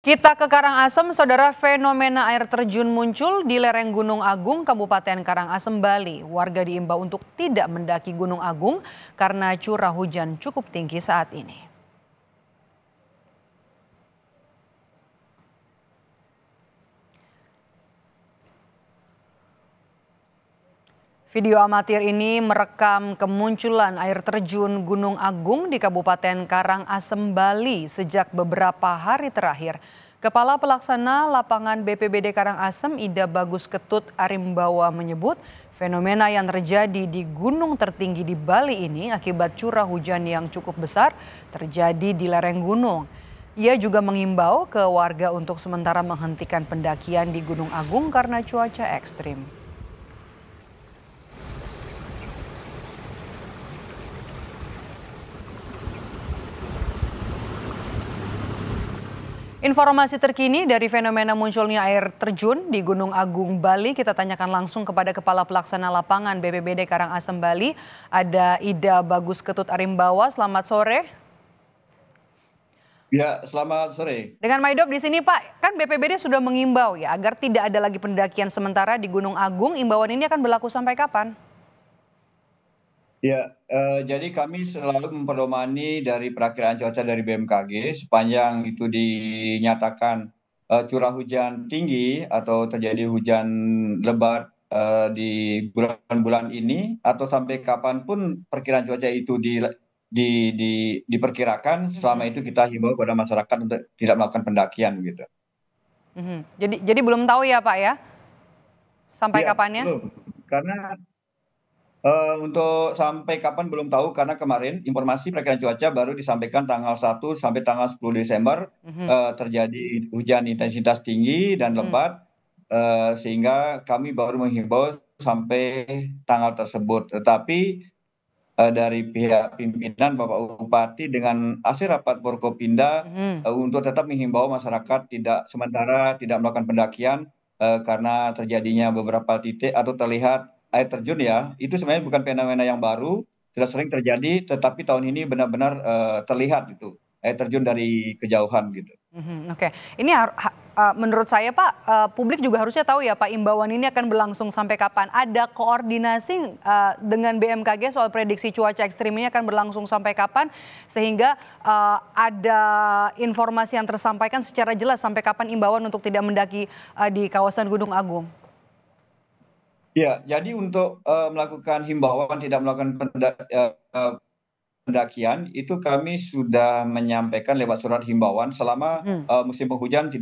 Kita ke Karangasem, saudara. Fenomena air terjun muncul di lereng Gunung Agung, Kabupaten Karangasem, Bali. Warga diimbau untuk tidak mendaki Gunung Agung karena curah hujan cukup tinggi saat ini. Video amatir ini merekam kemunculan air terjun Gunung Agung di Kabupaten Karangasem, Bali sejak beberapa hari terakhir. Kepala Pelaksana Lapangan BPBD Karangasem, Ida Bagus Ketut Arimbawa menyebut fenomena yang terjadi di gunung tertinggi di Bali ini akibat curah hujan yang cukup besar terjadi di lereng gunung. Ia juga mengimbau ke warga untuk sementara menghentikan pendakian di Gunung Agung karena cuaca ekstrim. Informasi terkini dari fenomena munculnya air terjun di Gunung Agung, Bali, kita tanyakan langsung kepada Kepala Pelaksana Lapangan BPBD Karangasem, Bali, ada Ida Bagus Ketut Arimbawa. Selamat sore. Ya, selamat sore. Dengan Maidop di sini, Pak, kan BPBD sudah mengimbau ya agar tidak ada lagi pendakian sementara di Gunung Agung. Imbauan ini akan berlaku sampai kapan? Ya, jadi kami selalu memperdomani dari perakiraan cuaca dari BMKG sepanjang itu dinyatakan curah hujan tinggi atau terjadi hujan lebat di bulan-bulan ini atau sampai kapanpun perkiraan cuaca itu diperkirakan, selama itu kita himbau kepada masyarakat untuk tidak melakukan pendakian gitu. Jadi belum tahu ya, Pak ya, sampai Iya, kapannya? belum. Karena untuk sampai kapan belum tahu, karena kemarin informasi perakiraan cuaca baru disampaikan tanggal 1 sampai tanggal 10 Desember terjadi hujan intensitas tinggi dan lebat, sehingga kami baru menghimbau sampai tanggal tersebut. Tetapi dari pihak pimpinan Bapak Bupati dengan hasil rapat Forkopimda untuk tetap menghimbau masyarakat sementara tidak melakukan pendakian karena terjadinya beberapa titik atau terlihat air terjun, ya, itu sebenarnya bukan fenomena yang baru, sudah sering terjadi, tetapi tahun ini benar-benar terlihat itu air terjun dari kejauhan gitu. Oke, ini menurut saya, Pak, publik juga harusnya tahu ya, Pak, imbauan ini akan berlangsung sampai kapan. Ada koordinasi dengan BMKG soal prediksi cuaca ekstrim ini akan berlangsung sampai kapan, sehingga ada informasi yang tersampaikan secara jelas sampai kapan imbauan untuk tidak mendaki di kawasan Gunung Agung. Ya, jadi untuk melakukan himbauan tidak melakukan pendakian itu kami sudah menyampaikan lewat surat himbauan selama musim penghujan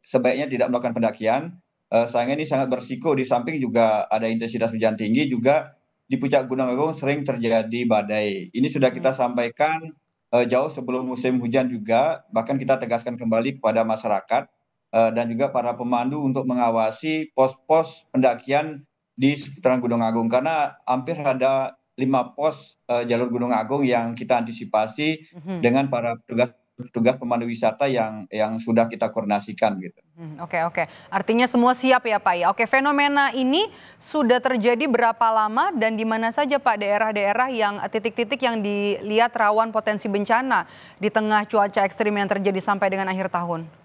sebaiknya tidak melakukan pendakian. Sayangnya ini sangat berisiko, di samping juga ada intensitas hujan tinggi, juga di puncak Gunung Agung sering terjadi badai. Ini sudah kita sampaikan jauh sebelum musim hujan juga, bahkan kita tegaskan kembali kepada masyarakat dan juga para pemandu untuk mengawasi pos-pos pendakian di seputaran Gunung Agung, karena hampir ada 5 pos jalur Gunung Agung yang kita antisipasi dengan para petugas pemandu wisata yang sudah kita koordinasikan gitu. Oke. Artinya semua siap ya, Pak ya. Oke, fenomena ini sudah terjadi berapa lama dan di mana saja, Pak, daerah-daerah yang titik-titik yang dilihat rawan potensi bencana di tengah cuaca ekstrim yang terjadi sampai dengan akhir tahun?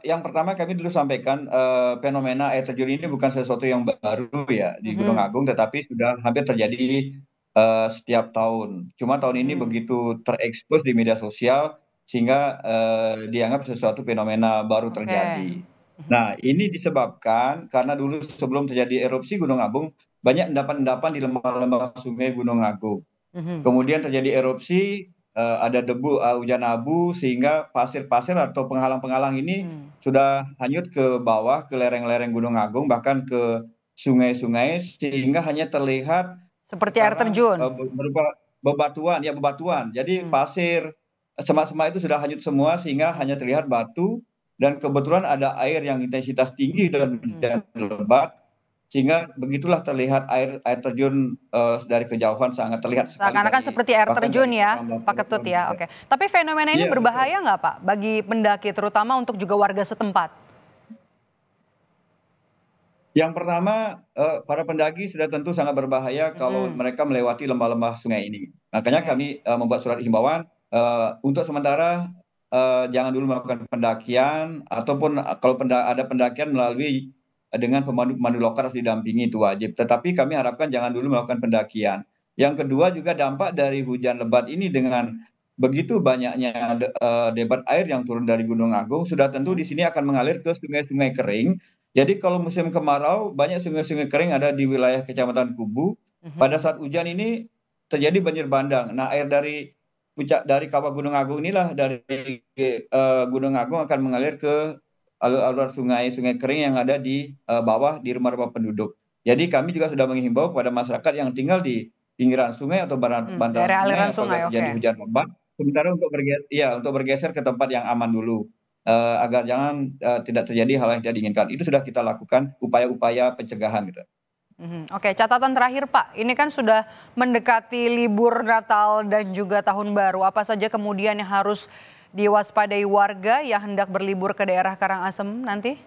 Yang pertama kami dulu sampaikan fenomena air terjun ini bukan sesuatu yang baru ya di Gunung Agung, tetapi sudah hampir terjadi setiap tahun. Cuma tahun ini begitu terekspos di media sosial sehingga dianggap sesuatu fenomena baru Oke. terjadi. Nah, ini disebabkan karena dulu sebelum terjadi erupsi Gunung Agung banyak endapan-endapan di lembah-lembah sungai Gunung Agung. Kemudian terjadi erupsi, ada debu, hujan abu, sehingga pasir-pasir atau penghalang-penghalang ini sudah hanyut ke bawah, ke lereng-lereng Gunung Agung, bahkan ke sungai-sungai, sehingga hanya terlihat Seperti air sekarang terjun. berupa bebatuan, ya bebatuan. Jadi pasir, semak-semak itu sudah hanyut semua, sehingga hanya terlihat batu, dan kebetulan ada air yang intensitas tinggi dan hujan lebat, sehingga begitulah terlihat air terjun dari kejauhan, sangat terlihat sekali Seakan-akan dari seperti air bahkan terjun dari ya, telepon Pak Ketut telepon ya. gitu. Oke. Tapi fenomena ini Iya, betul. berbahaya nggak, Pak, bagi pendaki terutama untuk juga warga setempat? Yang pertama, para pendaki sudah tentu sangat berbahaya kalau mereka melewati lembah-lembah sungai ini. Makanya Oke. kami membuat surat himbauan untuk sementara jangan dulu melakukan pendakian ataupun kalau ada pendakian melalui dengan pemandu lokal harus didampingi itu wajib. Tetapi kami harapkan jangan dulu melakukan pendakian. Yang kedua juga dampak dari hujan lebat ini dengan begitu banyaknya debit air yang turun dari Gunung Agung, sudah tentu di sini akan mengalir ke sungai-sungai kering. Jadi kalau musim kemarau banyak sungai-sungai kering ada di wilayah Kecamatan Kubu. Pada saat hujan ini terjadi banjir bandang. Nah, air dari puncak dari kawah Gunung Agung inilah dari Gunung Agung akan mengalir ke alur-alur sungai-sungai kering yang ada di bawah di rumah-rumah penduduk. Jadi kami juga sudah menghimbau kepada masyarakat yang tinggal di pinggiran sungai atau bantaran Daerah sungai aliran apabila sungai, terjadi oke. hujan lebat, sementara untuk bergeser ke tempat yang aman dulu. Agar jangan tidak terjadi hal yang tidak diinginkan. Itu sudah kita lakukan upaya-upaya pencegahan gitu. Oke, catatan terakhir Pak, ini kan sudah mendekati libur Natal dan juga Tahun Baru. Apa saja kemudian yang harus diwaspadai warga yang hendak berlibur ke daerah Karangasem nanti?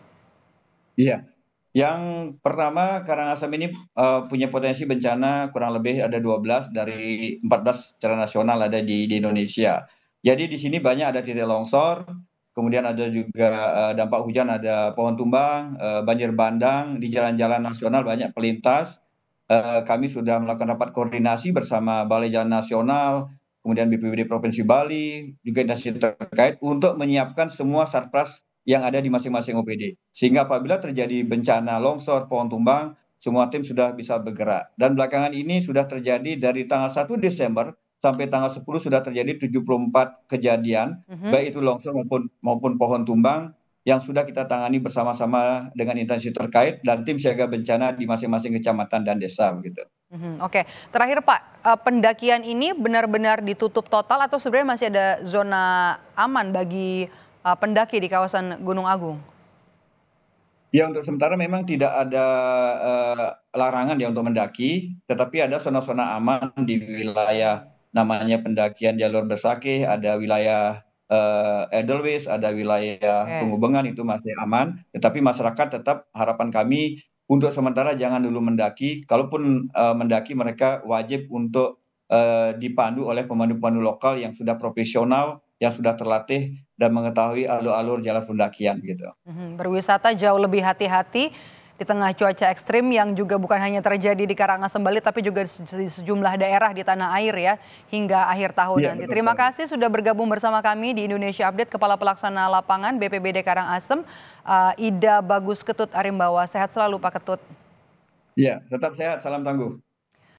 Iya. Yang pertama, Karangasem ini punya potensi bencana kurang lebih ada 12 dari 14 secara nasional ada di Indonesia. Jadi di sini banyak ada titik longsor, kemudian ada juga dampak hujan, ada pohon tumbang, banjir bandang, di jalan-jalan nasional banyak pelintas. Kami sudah melakukan rapat koordinasi bersama Balai Jalan Nasional, kemudian BPBD Provinsi Bali, juga instansi terkait untuk menyiapkan semua sarpras yang ada di masing-masing OPD. Sehingga apabila terjadi bencana longsor, pohon tumbang, semua tim sudah bisa bergerak. Dan belakangan ini sudah terjadi dari tanggal 1 Desember sampai tanggal 10 sudah terjadi 74 kejadian, baik itu longsor maupun pohon tumbang yang sudah kita tangani bersama-sama dengan instansi terkait dan tim siaga bencana di masing-masing kecamatan dan desa begitu. Oke, terakhir Pak, pendakian ini benar-benar ditutup total atau sebenarnya masih ada zona aman bagi pendaki di kawasan Gunung Agung? Ya untuk sementara memang tidak ada larangan ya untuk mendaki, tetapi ada zona-zona aman di wilayah namanya pendakian jalur Besakih, ada wilayah Edelweiss, ada wilayah Oke. Tunggubengan itu masih aman, tetapi masyarakat tetap harapan kami untuk sementara jangan dulu mendaki, kalaupun mendaki mereka wajib untuk dipandu oleh pemandu-pemandu lokal yang sudah profesional, yang sudah terlatih dan mengetahui alur-alur jalan pendakian gitu. Berwisata jauh lebih hati-hati di tengah cuaca ekstrim yang juga bukan hanya terjadi di Karangasem Bali tapi juga di sejumlah daerah di tanah air ya hingga akhir tahun Iya nanti. betul Terima sekali. kasih sudah bergabung bersama kami di Indonesia Update Kepala Pelaksana Lapangan BPBD Karangasem Ida Bagus Ketut Arimbawa. Sehat selalu Pak Ketut. Iya, tetap sehat, salam tangguh.